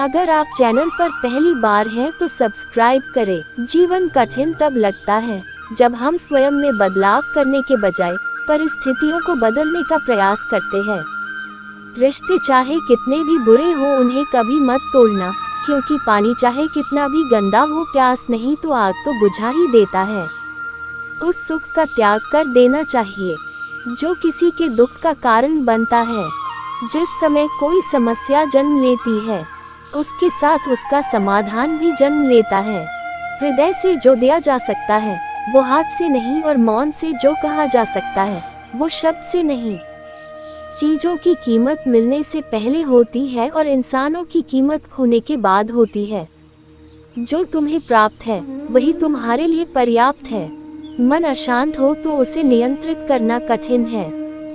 अगर आप चैनल पर पहली बार हैं तो सब्सक्राइब करें। जीवन कठिन तब लगता है जब हम स्वयं में बदलाव करने के बजाय परिस्थितियों को बदलने का प्रयास करते हैं। रिश्ते चाहे कितने भी बुरे हो उन्हें कभी मत तोड़ना, क्योंकि पानी चाहे कितना भी गंदा हो प्यास नहीं तो आग तो बुझा ही देता है। उस सुख का त्याग कर देना चाहिए जो किसी के दुख का कारण बनता है। जिस समय कोई समस्या जन्म लेती है उसके साथ उसका समाधान भी जन्म लेता है। हृदय से जो दिया जा सकता है वो हाथ से नहीं, और मौन से जो कहा जा सकता है वो शब्द से नहीं। चीजों की कीमत मिलने से पहले होती है और इंसानों की कीमत खोने के बाद होती है। जो तुम्हें प्राप्त है वही तुम्हारे लिए पर्याप्त है। मन अशांत हो तो उसे नियंत्रित करना कठिन है,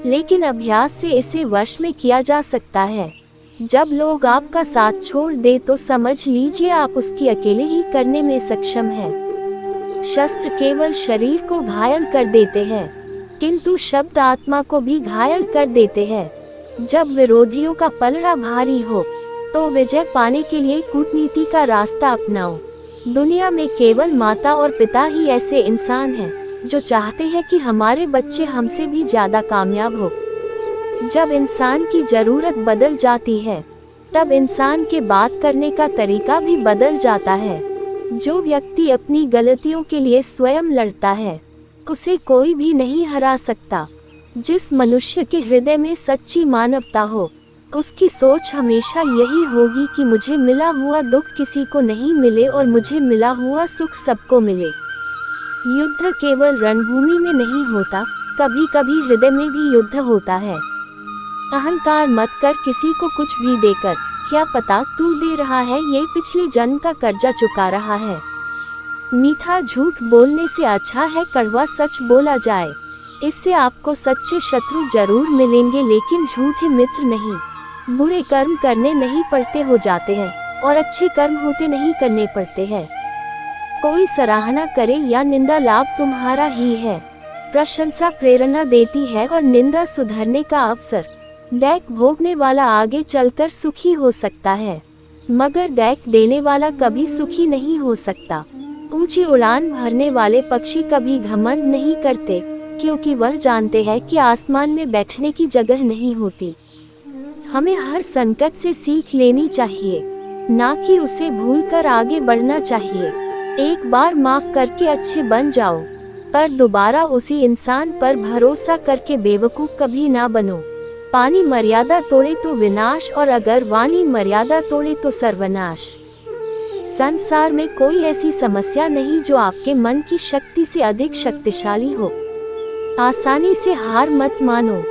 लेकिन अभ्यास से इसे वश में किया जा सकता है। जब लोग आपका साथ छोड़ दे तो समझ लीजिए आप उसकी अकेले ही करने में सक्षम हैं। शस्त्र केवल शरीर को घायल कर देते हैं, किंतु शब्द आत्मा को भी घायल कर देते हैं। जब विरोधियों का पलड़ा भारी हो तो विजय पाने के लिए कूटनीति का रास्ता अपनाओ। दुनिया में केवल माता और पिता ही ऐसे इंसान हैं जो चाहते हैं कि हमारे बच्चे हमसे भी ज्यादा कामयाब हो। जब इंसान की जरूरत बदल जाती है तब इंसान के बात करने का तरीका भी बदल जाता है। जो व्यक्ति अपनी गलतियों के लिए स्वयं लड़ता है उसे कोई भी नहीं हरा सकता। जिस मनुष्य के हृदय में सच्ची मानवता हो उसकी सोच हमेशा यही होगी कि मुझे मिला हुआ दुख किसी को नहीं मिले और मुझे मिला हुआ सुख सबको मिले। युद्ध केवल रणभूमि में नहीं होता, कभी कभी हृदय में भी युद्ध होता है। अहंकार मत कर किसी को कुछ भी देकर, क्या पता तू दे रहा है ये पिछले जन्म का कर्जा चुका रहा है। मीठा झूठ बोलने से अच्छा है कड़वा सच बोला जाए। इससे आपको सच्चे शत्रु जरूर मिलेंगे लेकिन झूठे मित्र नहीं। बुरे कर्म करने नहीं पड़ते हो जाते हैं और अच्छे कर्म होते नहीं करने पड़ते हैं। कोई सराहना करे या निंदा लाभ तुम्हारा ही है। प्रशंसा प्रेरणा देती है और निंदा सुधरने का अवसर। दैक भोगने वाला आगे चलकर सुखी हो सकता है, मगर दैक देने वाला कभी सुखी नहीं हो सकता। ऊंची उड़ान भरने वाले पक्षी कभी घमंड नहीं करते, क्योंकि वह जानते हैं कि आसमान में बैठने की जगह नहीं होती। हमें हर संकट से सीख लेनी चाहिए, ना कि उसे भूलकर आगे बढ़ना चाहिए। एक बार माफ करके अच्छे बन जाओ, पर दोबारा उसी इंसान पर भरोसा करके बेवकूफ कभी ना बनो। पानी मर्यादा तोड़े तो विनाश, और अगर वाणी मर्यादा तोड़े तो सर्वनाश। संसार में कोई ऐसी समस्या नहीं जो आपके मन की शक्ति से अधिक शक्तिशाली हो। आसानी से हार मत मानो,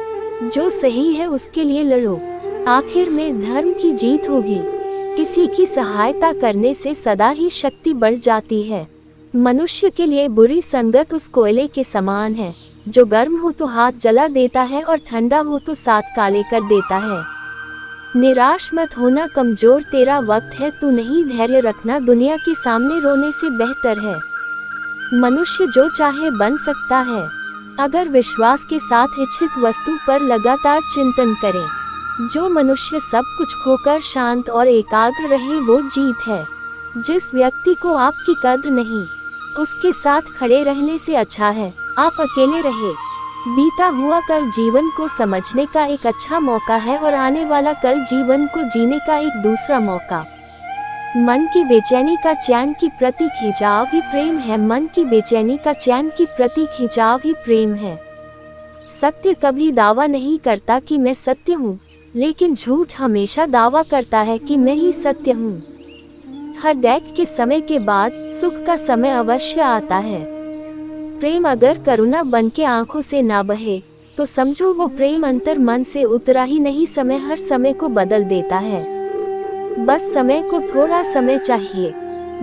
जो सही है उसके लिए लड़ो। आखिर में धर्म की जीत होगी। किसी की सहायता करने से सदा ही शक्ति बढ़ जाती है। मनुष्य के लिए बुरी संगत उस कोयले के समान है जो गर्म हो तो हाथ जला देता है और ठंडा हो तो साथ काले कर देता है। निराश मत होना कमजोर तेरा वक्त है, तू नहीं धैर्य रखना दुनिया के सामने रोने से बेहतर है। मनुष्य जो चाहे बन सकता है, अगर विश्वास के साथ इच्छित वस्तु पर लगातार चिंतन करे। जो मनुष्य सब कुछ खोकर शांत और एकाग्र रहे वो जीत है। जिस व्यक्ति को आपकी कद्र नहीं, उसके साथ खड़े रहने से अच्छा है आप अकेले रहे। बीता हुआ कल जीवन को समझने का एक अच्छा मौका है और आने वाला कल जीवन को जीने का एक दूसरा मौका। मन की बेचैनी का चैन की प्रति खिंचाव ही प्रेम है। मन की बेचैनी का चैन की प्रति खिंचाव ही प्रेम है। सत्य कभी दावा नहीं करता कि मैं सत्य हूँ, लेकिन झूठ हमेशा दावा करता है कि मैं ही सत्य हूँ। हर दैक के समय के बाद सुख का समय अवश्य आता है। प्रेम अगर करुणा बन के आंखों से ना बहे तो समझो वो प्रेम अंतर मन से उतरा ही नहीं। समय हर समय को बदल देता है, बस समय को थोड़ा समय चाहिए।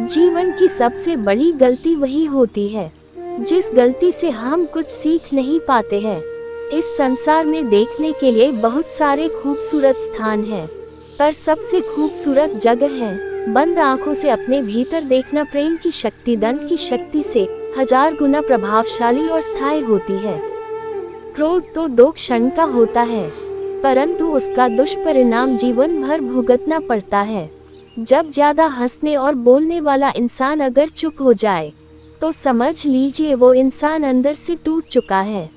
जीवन की सबसे बड़ी गलती वही होती है जिस गलती से हम कुछ सीख नहीं पाते हैं। इस संसार में देखने के लिए बहुत सारे खूबसूरत स्थान हैं, पर सबसे खूबसूरत जगह है बंद आंखों से अपने भीतर देखना। प्रेम की शक्ति दंड की शक्ति से 1000 गुना प्रभावशाली और स्थायी होती है। क्रोध तो 2 क्षण का होता है, परंतु उसका दुष्परिणाम जीवन भर भुगतना पड़ता है। जब ज्यादा हंसने और बोलने वाला इंसान अगर चुप हो जाए तो समझ लीजिए वो इंसान अंदर से टूट चुका है।